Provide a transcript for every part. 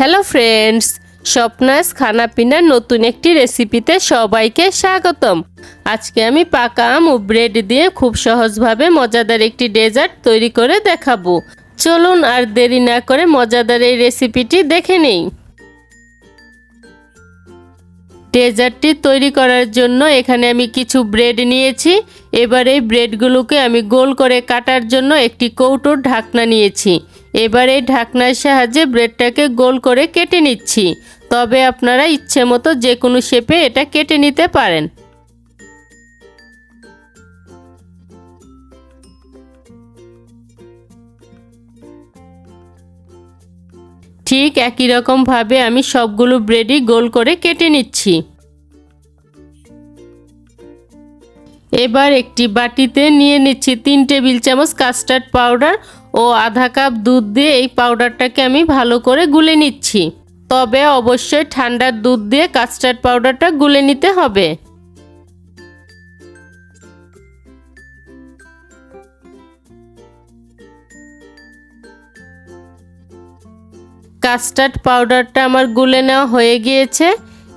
Hello friends, স্বপ্নাস খানাপিনার নতুন একটি রেসিপিতে সবাইকে স্বাগতম। আজকে আমি পাকা আম ও ব্রেড দিয়ে খুব সহজভাবে মজাদার একটি ডেজার্ট তৈরি করে দেখাবো। চলুন আর দেরি না করে মজাদার এই রেসিপিটি দেখে নেই। ডেজার্টটি তৈরি করার জন্য এখানে আমি কিছু ব্রেড নিয়েছি। এবার এই ব্রেডগুলোকে আমি গোল করে কাটার জন্য একটি কৌটোর ঢাকনা নিয়েছি। এবার এই ঢাকনার সাহায্যে ব্রেডটাকে গোল করে কেটে নিচ্ছি। তবে আপনারা ইচ্ছে মতো যে কোনো শেপে এটা কেটে নিতে পারেন। ঠিক একই রকমভাবে আমি সবগুলো ব্রেডই গোল করে কেটে নিচ্ছি। এবার একটি বাটিতে নিয়ে নিচ্ছি 3 টেবিল চামচ কাস্টার্ড পাউডার ও আধা কাপ দুধ দিয়ে এই পাউডারটাকে আমি ভালো করে গুলে নিচ্ছি। তবে অবশ্যই ঠান্ডা দুধ দিয়ে কাস্টার্ড পাউডারটা গুলে নিতে হবে। কাস্টার্ড পাউডারটা আমার গুলে নেওয়া হয়ে গিয়েছে।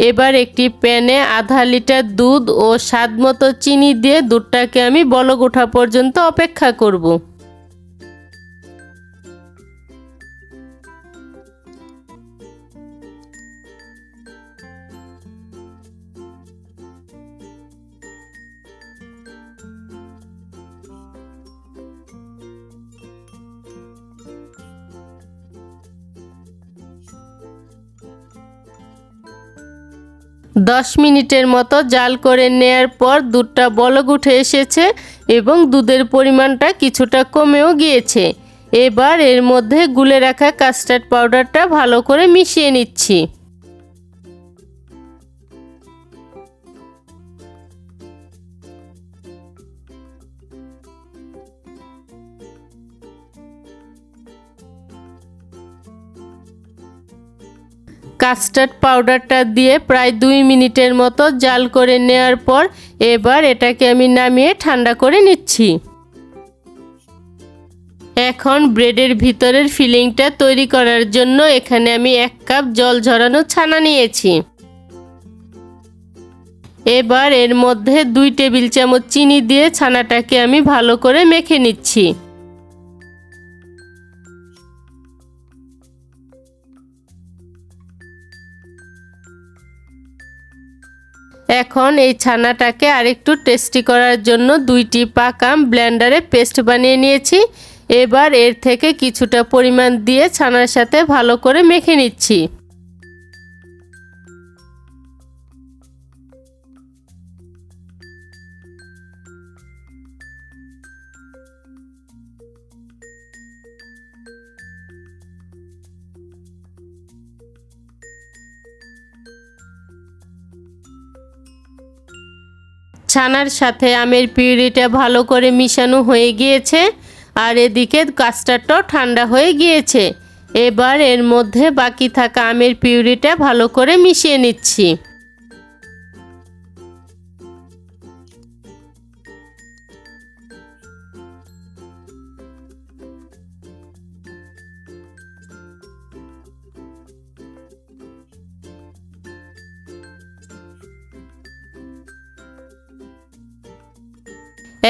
এবার একটি প্যানে আধা লিটার দুধ ও স্বাদমতো চিনি দিয়ে দুধটাকে আমি বলক ওঠা পর্যন্ত অপেক্ষা করব। দশ মিনিটের মতো জাল করে নেয়ার পর দুধটা বলক উঠে এসেছে এবং দুধের পরিমাণটা কিছুটা কমেও গিয়েছে। এবার এর মধ্যে গুলে রাখা কাস্টার্ড পাউডারটা ভালো করে মিশিয়ে নিচ্ছি। কাস্টার্ড পাউডারটা দিয়ে প্রায় 2 মিনিটের মতো জাল করে নেওয়ার পর এবার এটাকে আমি নামিয়ে ঠান্ডা করে নিচ্ছি। এখন ব্রেডের ভিতরের ফিলিংটা তৈরি করার জন্য এখানে আমি 1 কাপ জল ঝরানো ছানা নিয়েছি। এবার এর মধ্যে 2 টেবিল চামচ চিনি দিয়ে ছানাটাকে আমি ভালো করে মেখে নিচ্ছি। এখন এই ছানাটাকে আরেকটু টেস্টি করার জন্য 2টি পাকা আম ব্লেন্ডারে পেস্ট বানিয়ে নিয়েছি। এবার এর থেকে কিছুটা পরিমাণ দিয়ে ছানার সাথে ভালো করে মেখে নিচ্ছি। ছানার সাথে আমের পিউরিটা ভালো করে মিশানো হয়ে গিয়েছে আর এদিকে কাস্টার্ডটাও ঠান্ডা হয়ে গিয়েছে। এবার এর মধ্যে বাকি থাকা আমের পিউরিটা ভালো করে মিশিয়ে নিচ্ছি।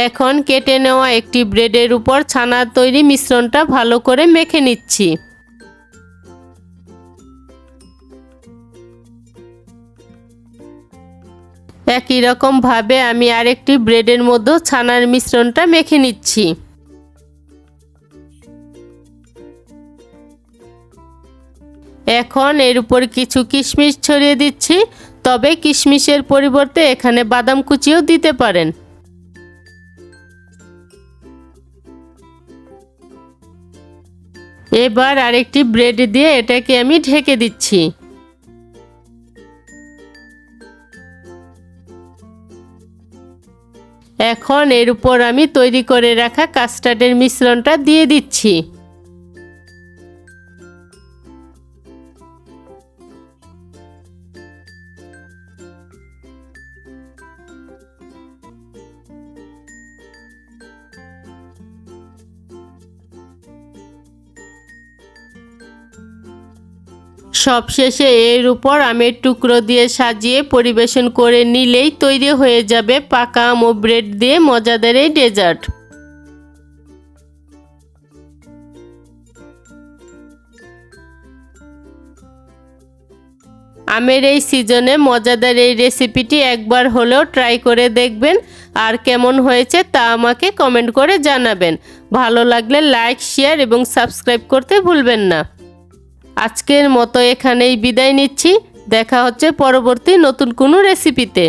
এখন কেটে নেওয়া একটি ব্রেডের উপর ছানার তৈরি মিশ্রণটা ভালো করে মেখে নিচ্ছি। একই রকম ভাবে আমি আরেকটি ব্রেডের মধ্যে ছানার মিশ্রণটা মেখে নিচ্ছি। এখন এর উপর কিছু কিশমিশ ছড়িয়ে দিচ্ছি। তবে কিশমিশের পরিবর্তে এখানে বাদাম কুচিও দিতে পারেন। এবার আরেকটি ব্রেড দিয়ে এটাকে আমি ঢেকে দিচ্ছি। এখন এর উপর আমি তৈরি করে রাখা কাস্টার্ডের মিশ্রণটা দিয়ে দিচ্ছি। সবশেষে এর উপর আমের টুকরো দিয়ে সাজিয়ে পরিবেশন করে নিলেই তৈরি হয়ে যাবে পাকা আম ও ব্রেড দিয়ে মজাদার এই ডেজার্ট। আমের এই সিজনে মজাদার এই রেসিপিটি একবার হলেও ট্রাই করে দেখবেন, আর কেমন হয়েছে তা আমাকে কমেন্ট করে জানাবেন। ভালো লাগলে লাইক, শেয়ার এবং সাবস্ক্রাইব করতে ভুলবেন না। আজকের মতো এখানেই বিদায় নিচ্ছি। দেখা হচ্ছে পরবর্তী নতুন কোনো রেসিপিতে।